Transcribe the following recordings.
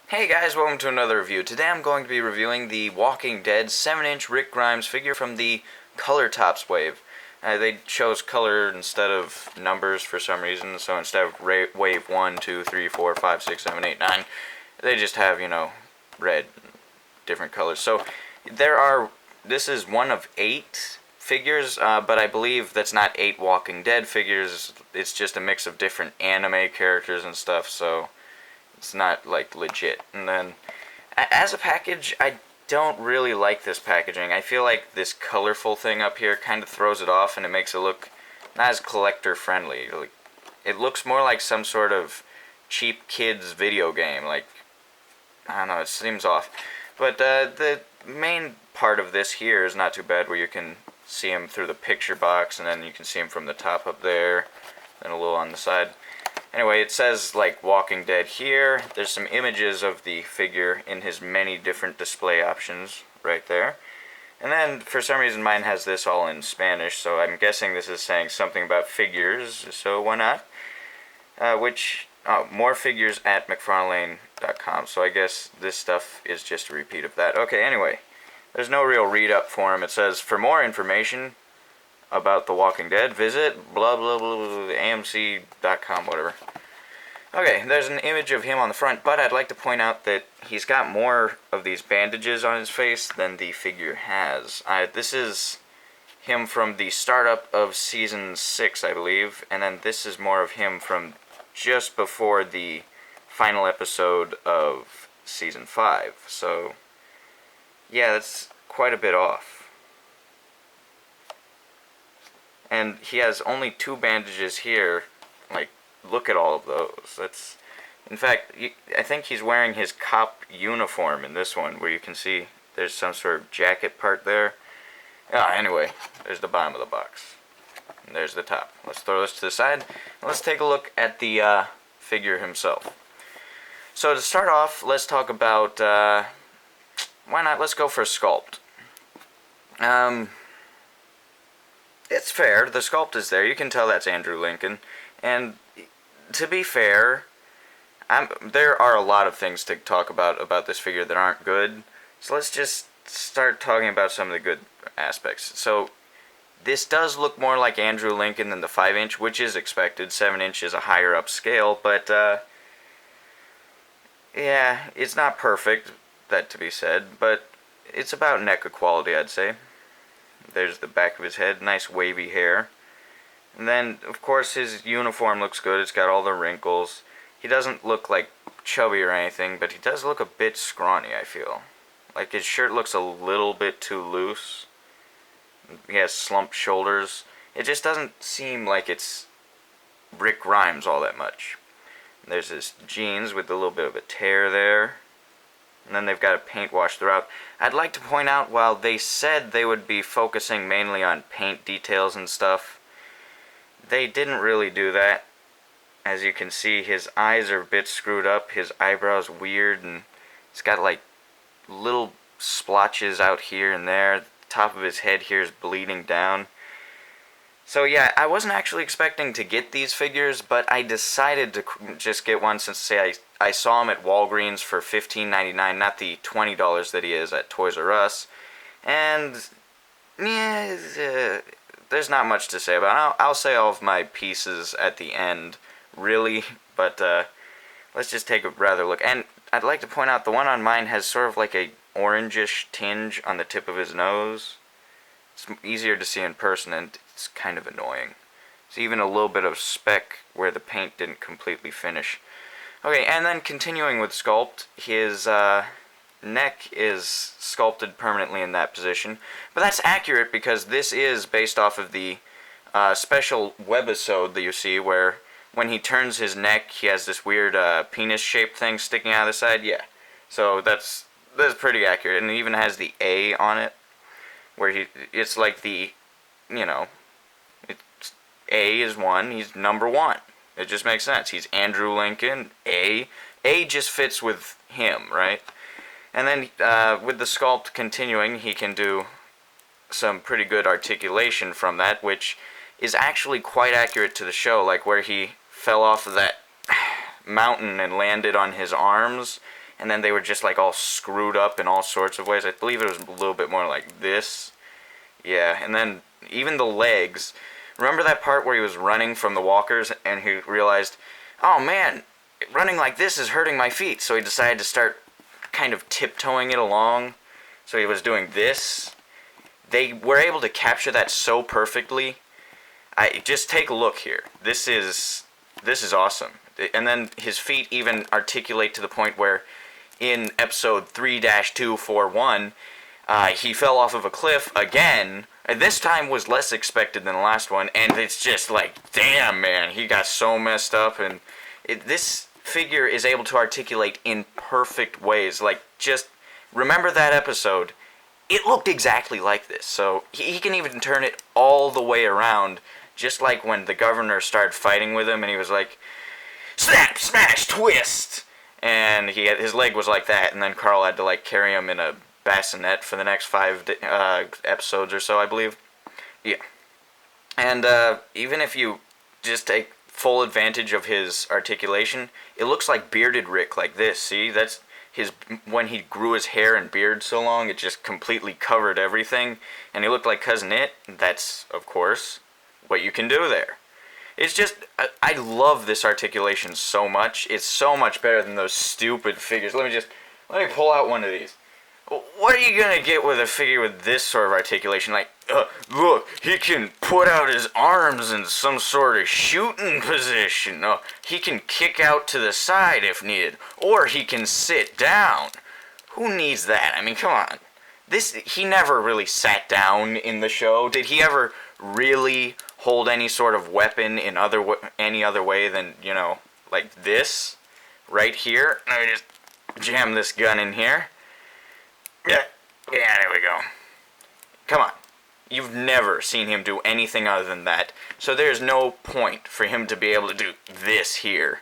Hey guys, welcome to another review. Today I'm going to be reviewing the Walking Dead 7-inch Rick Grimes figure from the Color Tops wave. They chose color instead of numbers for some reason, so instead of wave 1, 2, 3, 4, 5, 6, 7, 8, 9, they just have, red, different colors. So this is one of 8 figures, but I believe that's not 8 Walking Dead figures. It's just a mix of different anime characters and stuff, so it's not like legit. And then as a package, I don't really like this packaging. I feel like this colorful thing up here kind of throws it off, and it makes it look not as collector friendly. Like, it looks more like some sort of cheap kids video game. Like, I don't know, it seems off. But the main part of this here is not too bad, where you can see him through the picture box, and then you can see him from the top up there, and a little on the side. Anyway, it says, like, Walking Dead here. There's some images of the figure in his many different display options right there. And then, for some reason, mine has this all in Spanish, so I'm guessing this is saying something about figures, so why not? More figures at McFarlane.com, so I guess this stuff is just a repeat of that. Okay, anyway, there's no real read-up for him. It says, for more information about The Walking Dead, visit blah blah blah, blah AMC.com, whatever. Okay, there's an image of him on the front, but I'd like to point out that he's got more of these bandages on his face than the figure has. This is him from the startup of Season 6, I believe, and then this is more of him from just before the final episode of Season 5. So, yeah, that's quite a bit off. And he has only 2 bandages here. Like, look at all of those. In fact, I think he's wearing his cop uniform in this one, where you can see there's some sort of jacket part there. Anyway, there's the bottom of the box. And there's the top. Let's throw this to the side. And let's take a look at the figure himself. So to start off, let's talk about, why not, let's go for Sculpt. It's fair. The sculpt is there. You can tell that's Andrew Lincoln. And to be fair, there are a lot of things to talk about this figure that aren't good. So let's just start talking about some of the good aspects. So this does look more like Andrew Lincoln than the 5-inch, which is expected. 7-inch is a higher up scale, but yeah, it's not perfect, that to be said, but it's about neck equality, I'd say. There's the back of his head, nice wavy hair. And then, of course, his uniform looks good. It's got all the wrinkles. He doesn't look like chubby or anything, but he does look a bit scrawny, I feel. Like his shirt looks a little bit too loose. He has slumped shoulders. It just doesn't seem like it's Rick Grimes all that much. And there's his jeans with a little bit of a tear there. And then they've got a paint wash throughout. I'd like to point out, while they said they would be focusing mainly on paint details and stuff, they didn't really do that. As you can see, his eyes are a bit screwed up, his eyebrows weird, and he's got like little splotches out here and there. The top of his head here is bleeding down. So yeah, I wasn't actually expecting to get these figures, but I decided to just get one since I saw him at Walgreens for $15.99, not the $20 that he is at Toys R Us. And yeah, there's not much to say about it. I'll say all of my pieces at the end, really, but let's just take a rather look. And I'd like to point out the one on mine has sort of like a orangish tinge on the tip of his nose. It's easier to see in person, and it's kind of annoying. There's even a little bit of speck where the paint didn't completely finish. Okay, and then continuing with Sculpt, his neck is sculpted permanently in that position. But that's accurate because this is based off of the special webisode that you see, where when he turns his neck, he has this weird penis-shaped thing sticking out of the side. Yeah, so that's pretty accurate, and it even has the A on it, where it's like the, A is 1, he's number 1. It just makes sense. He's Andrew Lincoln, A. A just fits with him, right? And then with the sculpt continuing, he can do some pretty good articulation from that, which is actually quite accurate to the show, like where he fell off of that mountain and landed on his arms. and then they were just like all screwed up in all sorts of ways. I believe it was a little bit more like this. Yeah, and then even the legs. Remember that part where he was running from the walkers and he realized, oh man, running like this is hurting my feet. So he decided to start kind of tiptoeing it along. So he was doing this. They were able to capture that so perfectly. Just take a look here. This is awesome. And then his feet even articulate to the point where in episode 3-241, he fell off of a cliff again. This time was less expected than the last one, and it's just like, damn, man, he got so messed up, and this figure is able to articulate in perfect ways. Like, just remember that episode. It looked exactly like this, so he can even turn it all the way around, just like when the governor started fighting with him, and he was like, snap, smash, twist, and his leg was like that, and then Carl had to like carry him in a bassinet for the next 5 episodes or so, I believe. Yeah. And even if you just take full advantage of his articulation, it looks like bearded Rick, like this. See, that's when he grew his hair and beard so long, it just completely covered everything, and he looked like Cousin It. That's, of course, what you can do there. It's just, I love this articulation so much. It's so much better than those stupid figures. Let me pull out one of these. What are you gonna get with a figure with this sort of articulation? Like, look, he can put out his arms in some sort of shooting position. He can kick out to the side if needed, or he can sit down. Who needs that? I mean, come on. He never really sat down in the show. Did he ever really hold any sort of weapon in any other way than, like this right here? Let me just jam this gun in here. Yeah, there we go. Come on. You've never seen him do anything other than that. So there's no point for him to be able to do this here.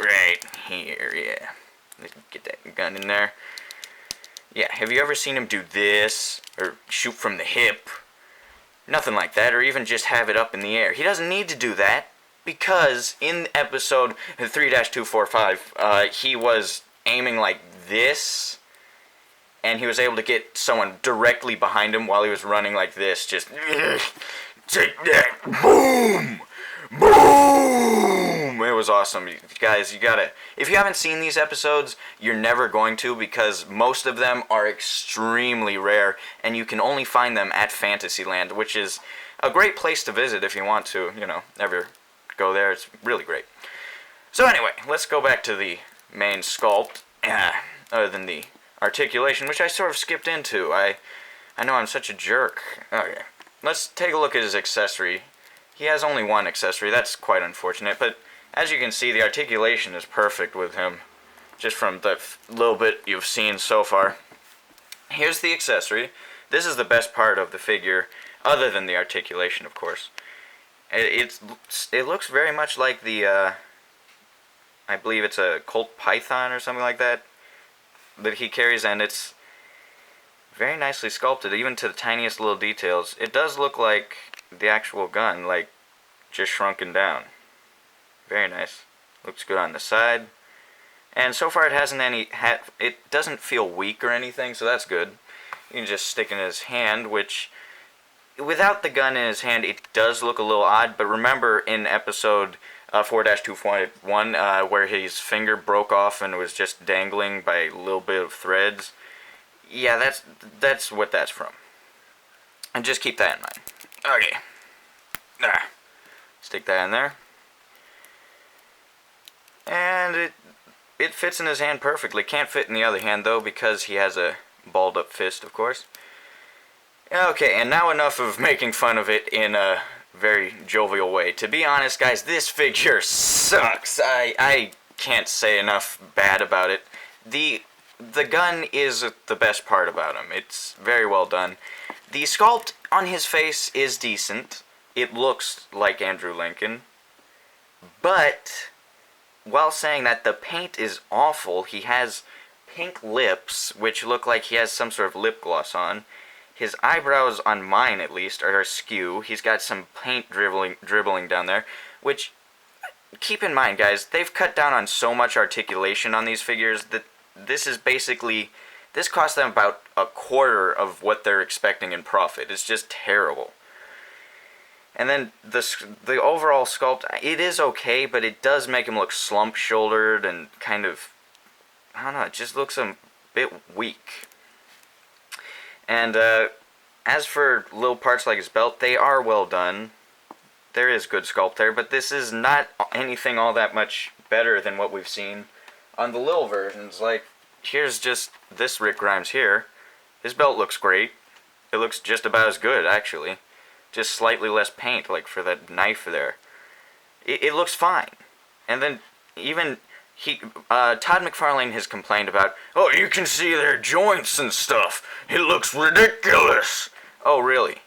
Right here, yeah. Let's get that gun in there. Yeah, have you ever seen him do this? Or shoot from the hip? Nothing like that, or even just have it up in the air. He doesn't need to do that, because in episode 3-245, he was aiming like this, and he was able to get someone directly behind him while he was running like this, just, take that, boom, boom, it was awesome. You guys, if you haven't seen these episodes, you're never going to, because most of them are extremely rare, and you can only find them at Fantasyland, which is a great place to visit if you want to, ever go there. It's really great. So anyway, let's go back to the main sculpt, other than the articulation, which I sort of skipped into. I know I'm such a jerk. Okay, let's take a look at his accessory. He has only one accessory. That's quite unfortunate, but as you can see, the articulation is perfect with him, just from the little bit you've seen so far. Here's the accessory. This is the best part of the figure, other than the articulation, of course. It looks very much like the, I believe it's a Colt Python or something like that he carries, and it's very nicely sculpted, even to the tiniest little details. It does look like the actual gun, like just shrunken down. Very nice. Looks good on the side. And so far it hasn't it doesn't feel weak or anything, so that's good. You can just stick it in his hand, which, without the gun in his hand, it does look a little odd, but remember in episode 4-241, where his finger broke off and was just dangling by a little bit of threads. Yeah, that's what that's from. And just keep that in mind. Okay. Stick that in there. And it fits in his hand perfectly. Can't fit in the other hand, though, because he has a balled up fist, of course. Okay, and now enough of making fun of it in a very jovial way. To be honest, guys, this figure sucks. I can't say enough bad about it. The gun is the best part about him. It's very well done. The sculpt on his face is decent. It looks like Andrew Lincoln. But while saying that, the paint is awful. He has pink lips, which look like he has some sort of lip gloss on. His eyebrows, on mine at least, are askew. He's got some paint dribbling down there, which, keep in mind, guys, they've cut down on so much articulation on these figures that this is basically, this cost them about a quarter of what they're expecting in profit. It's just terrible. And then the overall sculpt, it is okay, but it does make him look slump-shouldered and kind of, I don't know, it just looks a bit weak. And as for little parts like his belt, they are well done. There is good sculpt there, but this is not anything all that much better than what we've seen on the little versions. Like, here's just this Rick Grimes here. His belt looks great. It looks just about as good, actually. Just slightly less paint, like for that knife there. It looks fine. And then even Todd McFarlane has complained about, oh, you can see their joints and stuff. It looks ridiculous. Oh, really?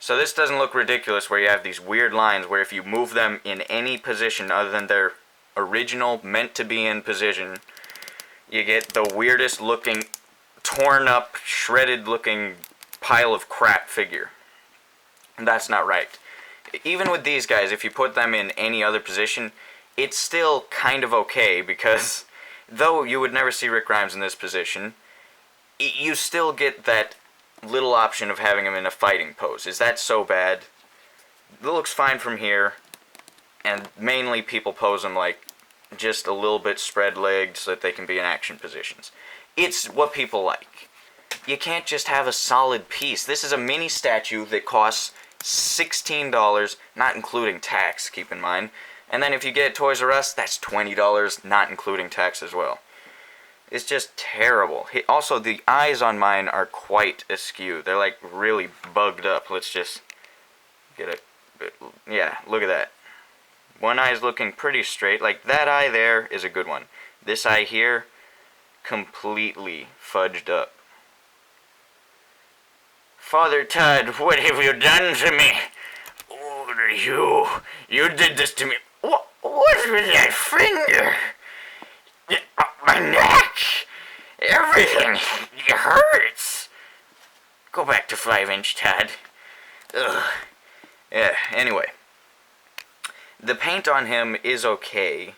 So this doesn't look ridiculous where you have these weird lines where if you move them in any position other than their original meant to be in position, you get the weirdest looking, torn up, shredded looking pile of crap figure. And that's not right. Even with these guys, if you put them in any other position, it's still kind of okay, because though you would never see Rick Grimes in this position, you still get that little option of having him in a fighting pose. Is that so bad? It looks fine from here, and mainly people pose them like just a little bit spread legged so that they can be in action positions. It's what people like. You can't just have a solid piece. This is a mini statue that costs $16, not including tax, keep in mind. And then if you get Toys R Us, that's $20, not including tax as well. It's just terrible. Also, the eyes on mine are quite askew. They're like really bugged up. Let's just get it. Yeah, look at that. One eye's looking pretty straight. Like, that eye there is a good one. This eye here, completely fudged up. Father Todd, what have you done to me? Oh, you did this to me. What with that finger? My neck! Everything! It hurts! Go back to 5-inch, Todd. Ugh. Yeah, anyway. The paint on him is okay,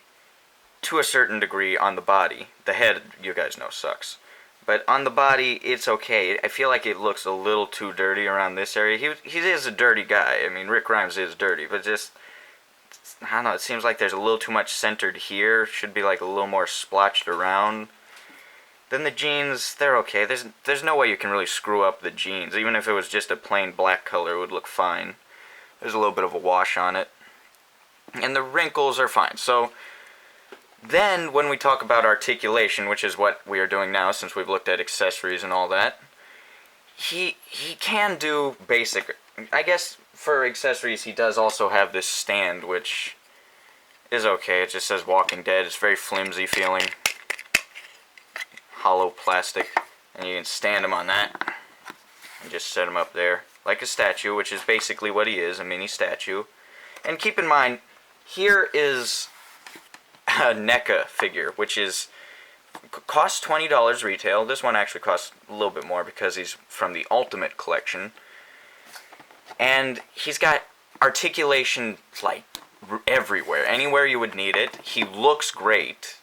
to a certain degree, on the body. The head, you guys know, sucks. But on the body, it's okay. I feel like it looks a little too dirty around this area. He is a dirty guy. I mean, Rick Grimes is dirty, but just, I don't know, it seems like there's a little too much centered here. Should be like a little more splotched around. Then the jeans, they're okay. There's no way you can really screw up the jeans. Even if it was just a plain black color, it would look fine. There's a little bit of a wash on it. And the wrinkles are fine. So then when we talk about articulation, which is what we are doing now since we've looked at accessories and all that, he can do basic. I guess for accessories he does also have this stand, which is okay. It just says Walking Dead. It's very flimsy feeling. Hollow plastic. And you can stand him on that and just set him up there like a statue, which is basically what he is, a mini statue. And keep in mind, here is a NECA figure, which costs $20 retail. This one actually costs a little bit more because he's from the Ultimate Collection. And he's got articulation like everywhere, anywhere you would need it. He looks great.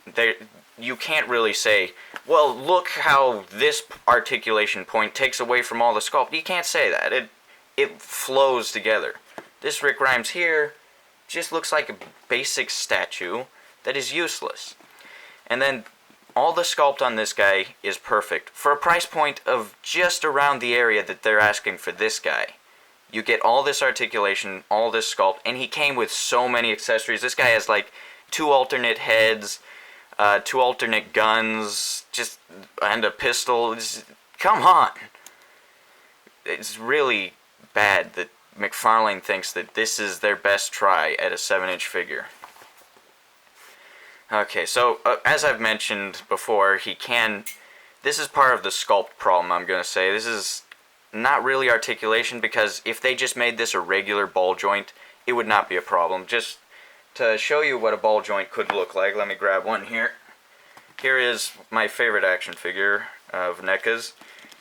You can't really say, well, look how this articulation point takes away from all the sculpt. You can't say that. It flows together. This Rick Grimes here just looks like a basic statue that is useless. And then all the sculpt on this guy is perfect. For a price point of just around the area that they're asking for this guy, you get all this articulation, all this sculpt, and he came with so many accessories. This guy has like 2 alternate heads, 2 alternate guns, and a pistol. Come on! It's really bad that McFarlane thinks that this is their best try at a 7-inch figure. Okay, so as I've mentioned before, this is part of the sculpt problem, I'm going to say. This is not really articulation, because if they just made this a regular ball joint, it would not be a problem. Just to show you what a ball joint could look like, let me grab one here. Here is my favorite action figure of NECA's.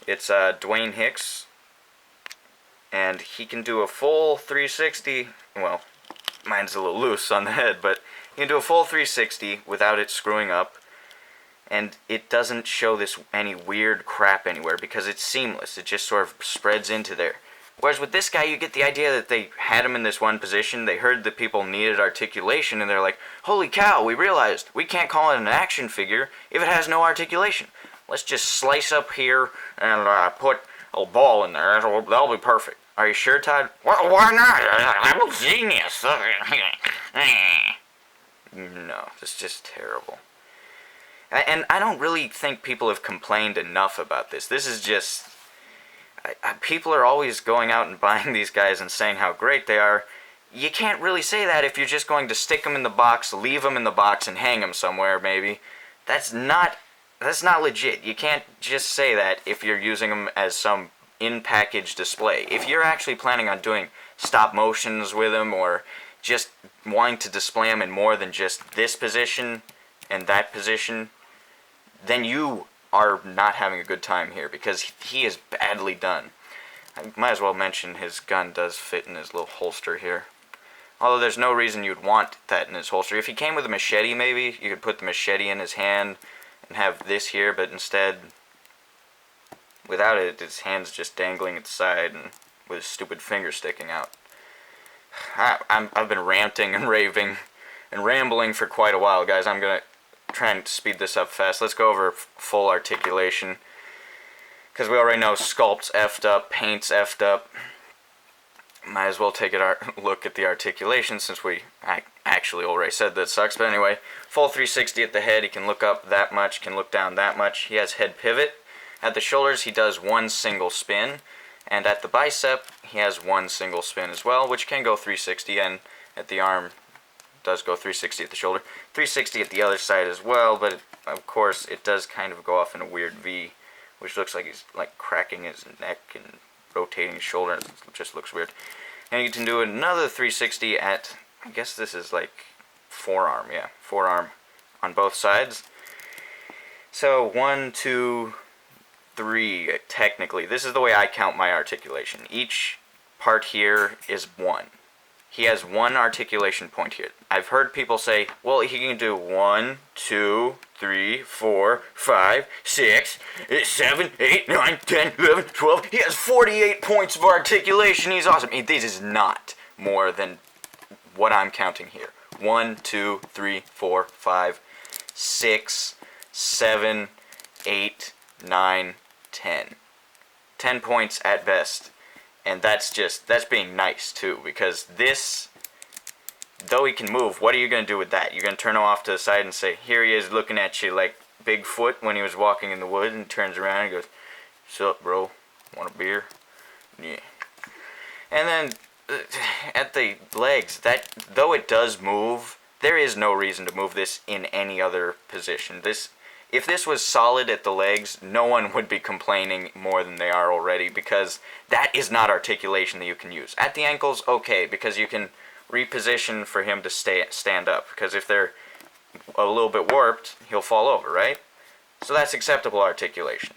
It's Dwayne Hicks, and he can do a full 360. Well, mine's a little loose on the head, but he can do a full 360 without it screwing up. and it doesn't show this any weird crap anywhere because it's seamless. It just sort of spreads into there. Whereas with this guy, you get the idea that they had him in this one position, they heard that people needed articulation, and they're like, holy cow, we realized we can't call it an action figure if it has no articulation. Let's just slice up here and put a ball in there. That'll be perfect. Are you sure, Todd? Well, why not? I'm a genius. No, it's just terrible. And I don't really think people have complained enough about this. This is just... people are always going out and buying these guys and saying how great they are. You can't really say that if you're just going to stick them in the box, leave them in the box, and hang them somewhere, maybe. That's not legit. You can't just say that if you're using them as some in-package display. If you're actually planning on doing stop motions with them, or just wanting to display them in more than just this position and that position, then you are not having a good time here, because he is badly done. I might as well mention his gun does fit in his little holster here. Although there's no reason you'd want that in his holster. If he came with a machete, maybe, you could put the machete in his hand and have this here, but instead, without it, his hand's just dangling at the side and with his stupid finger sticking out. I've been ranting and raving and rambling for quite a while, guys. I'm going to try and speed this up fast. Let's go over full articulation, because we already know Sculpt's effed up, Paint's effed up. Might as well take a look at the articulation, since I actually already said that sucks. But anyway, full 360 at the head. He can look up that much, can look down that much. He has head pivot. At the shoulders, he does one single spin. And at the bicep, he has one single spin as well, which can go 360. And at the arm, does go 360 at the shoulder. 360 at the other side as well, but of course, it does kind of go off in a weird V, which looks like he's like cracking his neck and rotating his shoulder. It just looks weird. And you can do another 360 at, I guess this is like forearm, yeah, forearm on both sides. So 1, 2, 3, technically. This is the way I count my articulation. Each part here is 1. He has one articulation point here. I've heard people say, well, he can do 1, 2, 3, 4, 5, 6, 7, 8, 9, 10, 11, 12. He has 48 points of articulation. He's awesome. This is not more than what I'm counting here. 1, 2, 3, 4, 5, 6, 7, 8, 9, 10. 10 points at best. And that's being nice too, because this, though he can move, what are you going to do with that? You're going to turn him off to the side and say, here he is looking at you like Bigfoot when he was walking in the woods, and turns around and goes, "Sup, bro? Want a beer?" Yeah. And then at the legs, that though it does move, there is no reason to move this in any other position. If this was solid at the legs, no one would be complaining more than they are already, because that is not articulation that you can use. At the ankles, okay, because you can reposition for him to stand up, because if they're a little bit warped, he'll fall over, right? So that's acceptable articulation.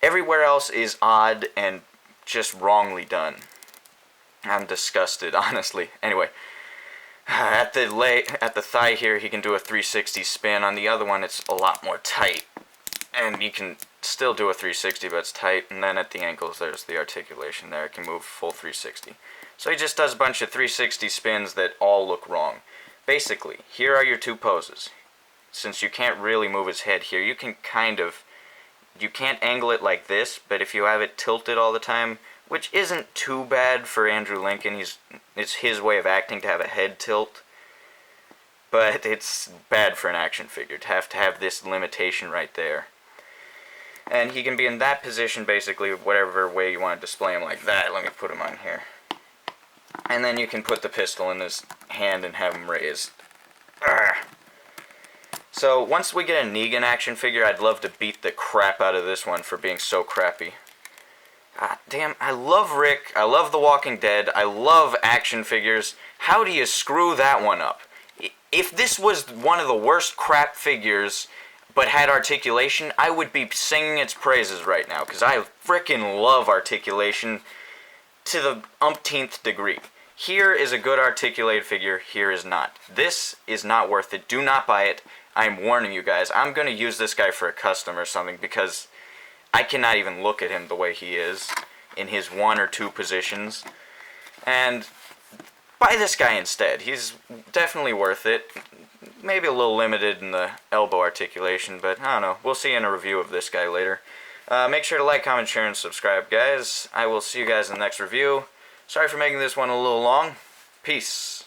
Everywhere else is odd and just wrongly done. I'm disgusted, honestly. Anyway, at the thigh here, he can do a 360 spin. On the other one, it's a lot more tight, and you can still do a 360, but it's tight. And then at the ankles, there's the articulation there. It can move full 360. So he just does a bunch of 360 spins that all look wrong. Basically, here are your two poses. Since you can't really move his head here, you can you can't angle it like this, but if you have it tilted all the time, which isn't too bad for Andrew Lincoln. It's his way of acting to have a head tilt. But it's bad for an action figure to have this limitation right there. And he can be in that position, basically, whatever way you want to display him, like that. Let me put him on here. And then you can put the pistol in his hand and have him raised. Urgh. So once we get a Negan action figure, I'd love to beat the crap out of this one for being so crappy. Damn, I love Rick, I love The Walking Dead, I love action figures. How do you screw that one up? If this was one of the worst crap figures, but had articulation, I would be singing its praises right now, because I frickin' love articulation to the umpteenth degree. Here is a good articulated figure, here is not. This is not worth it, do not buy it. I'm warning you guys, I'm going to use this guy for a custom or something because I cannot even look at him the way he is in his 1 or 2 positions. And buy this guy instead. He's definitely worth it. Maybe a little limited in the elbow articulation, but I don't know. We'll see in a review of this guy later. Make sure to like, comment, share, and subscribe, guys. I will see you guys in the next review. Sorry for making this one a little long. Peace.